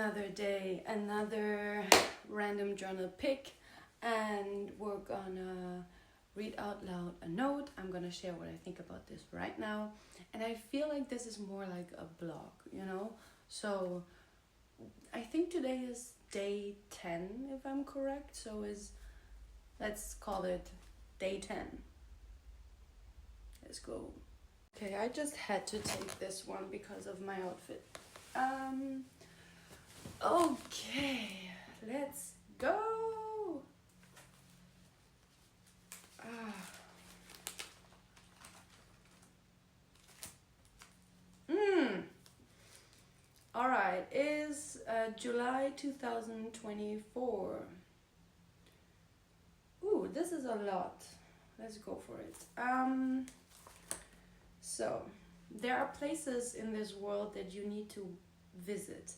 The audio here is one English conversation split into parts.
Another day, another random journal pick, and we're gonna read out loud a note. I'm gonna share what I think about this right now, and I feel like this is more like a blog, you know? So I think today is day 10, if I'm correct, so let's call it day 10. Let's go. Okay, I just had to take this one because of my outfit. Okay, let's go. All right, is July 2024. Ooh, this is a lot. Let's go for it. So there are places in this world that you need to visit.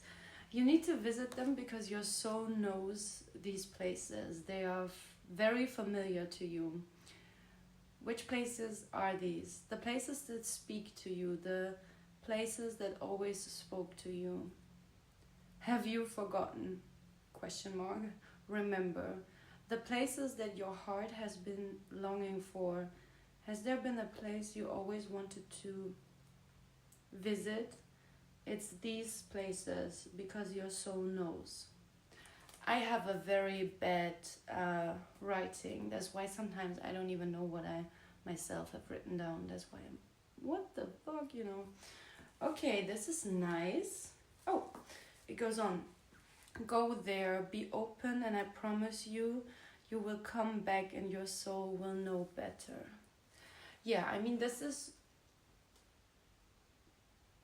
You need to visit them because your soul knows these places. They are very familiar to you. Which places are these? The places that speak to you, the places that always spoke to you. Have you forgotten? Question mark. Remember. The places that your heart has been longing for. Has there been a place you always wanted to visit? It's these places because your soul knows. I have a very bad writing. That's why sometimes I don't even know what I myself have written down. That's why I'm, what the fuck, you know? Okay, this is nice. Oh, it goes on. Go there, be open, and I promise you, you will come back and your soul will know better. Yeah, I mean, this is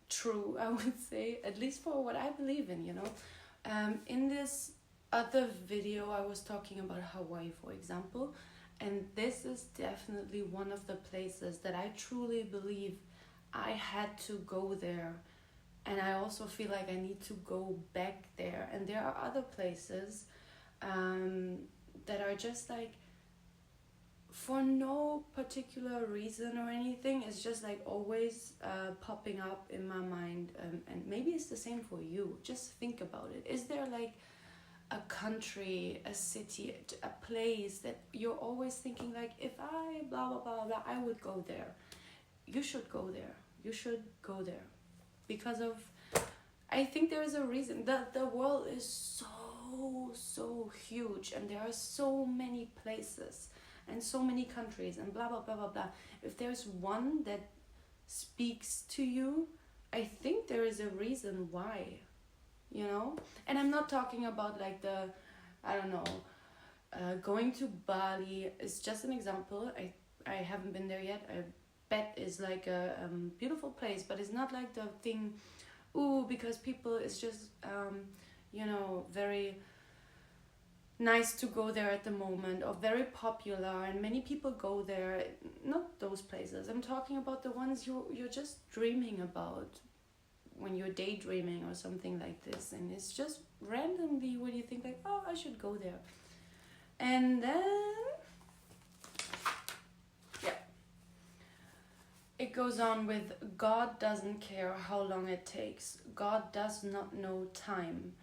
true, I would say, at least for what I believe in, you know. In this other video, I was talking about Hawaii, for example, and this is definitely one of the places that I truly believe I had to go there, and I also feel like I need to go back there. And there are other places that are just like, for no particular reason or anything, it's just like always popping up in my mind, and maybe it's the same for you. Just think about it. Is there like a country, a city, a place that you're always thinking like, if I blah blah blah blah, I would go there? You should go there. You should go there because of, I think there is a reason. The world is so huge, and there are so many places and so many countries and blah blah blah blah blah. If there's one that speaks to you, I think there is a reason why, you know. And I'm not talking about like the, I don't know, going to Bali is just an example. I haven't been there yet. I bet is like a beautiful place, but it's not like the thing, because people, it's just you know, very nice to go there at the moment, or very popular and many people go there. Not those places. I'm talking about the ones you're just dreaming about when you're daydreaming or something like this, and it's just randomly when you think like, oh, I should go there. And then it goes on with, God doesn't care how long it takes. God does not know time.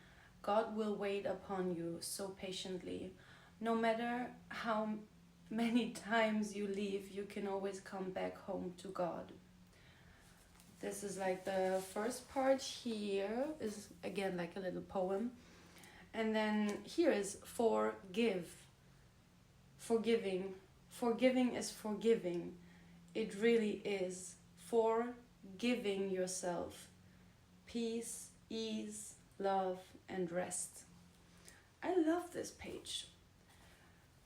God will wait upon you so patiently. No matter how many times you leave, you can always come back home to God. This is like the first part. Here is again like a little poem. And then here is forgive. Forgiving. Forgiving is forgiving. It really is. Forgiving yourself. Peace, ease, love, and rest. I love this page.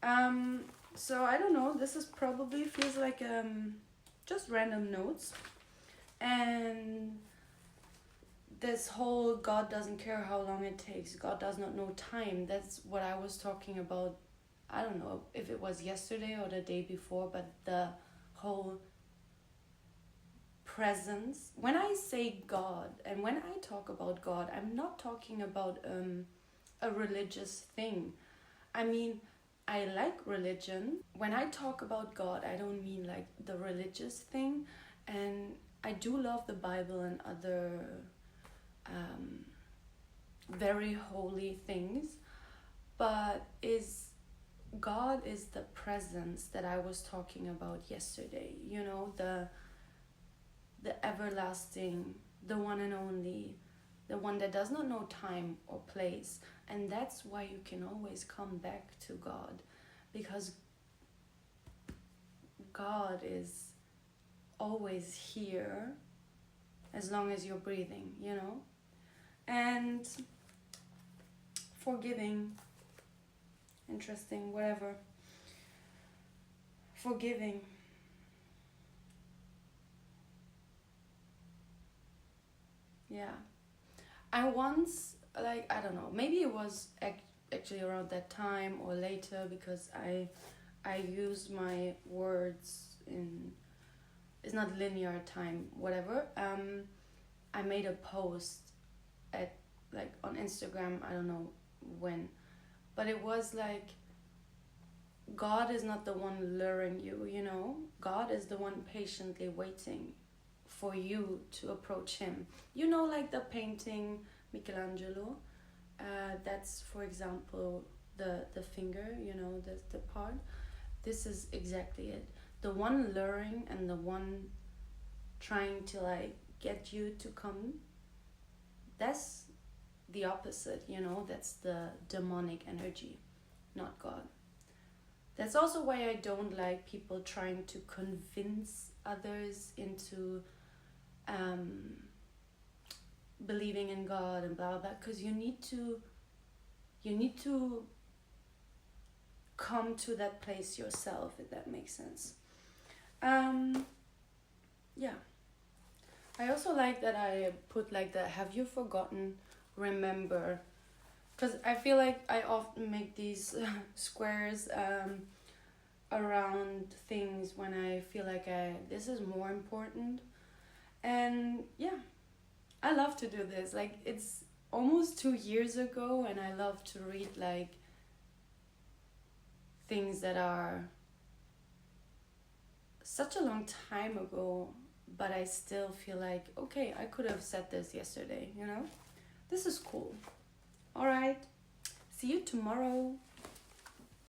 So I don't know, this is probably feels like just random notes. And this whole God doesn't care how long it takes, God does not know time, that's what I was talking about. I don't know if it was yesterday or the day before, but the whole presence. When I say God and when I talk about God, I'm not talking about a religious thing. I mean, I like religion. When I talk about God, I don't mean like the religious thing. And I do love the Bible and other very holy things, but God is the presence that I was talking about yesterday, you know, the everlasting, the one and only, the one that does not know time or place. And that's why you can always come back to God, because God is always here as long as you're breathing, you know. And forgiving, interesting, whatever. Forgiving. Yeah. I once, like, I don't know, maybe it was actually around that time or later, because I use my words in, it's not linear time, whatever. I made a post at, like, on Instagram, I don't know when, but it was like, God is not the one luring you, you know. God is the one patiently waiting for you to approach him. You know, like the painting Michelangelo, that's, for example, the finger, you know, the part. This is exactly it. The one luring and the one trying to, like, get you to come, that's the opposite, you know. That's the demonic energy, not God. That's also why I don't like people trying to convince others into believing in God and blah blah, because you need to come to that place yourself, if that makes sense. Yeah. I also like that I put, like, the have you forgotten, remember, because I feel like I often make these squares around things when I feel like this is more important. And yeah, I love to do this. Like, it's almost 2 years ago, and I love to read, like, things that are such a long time ago, but I still feel like, okay, I could have said this yesterday, you know? This is cool. All right. See you tomorrow.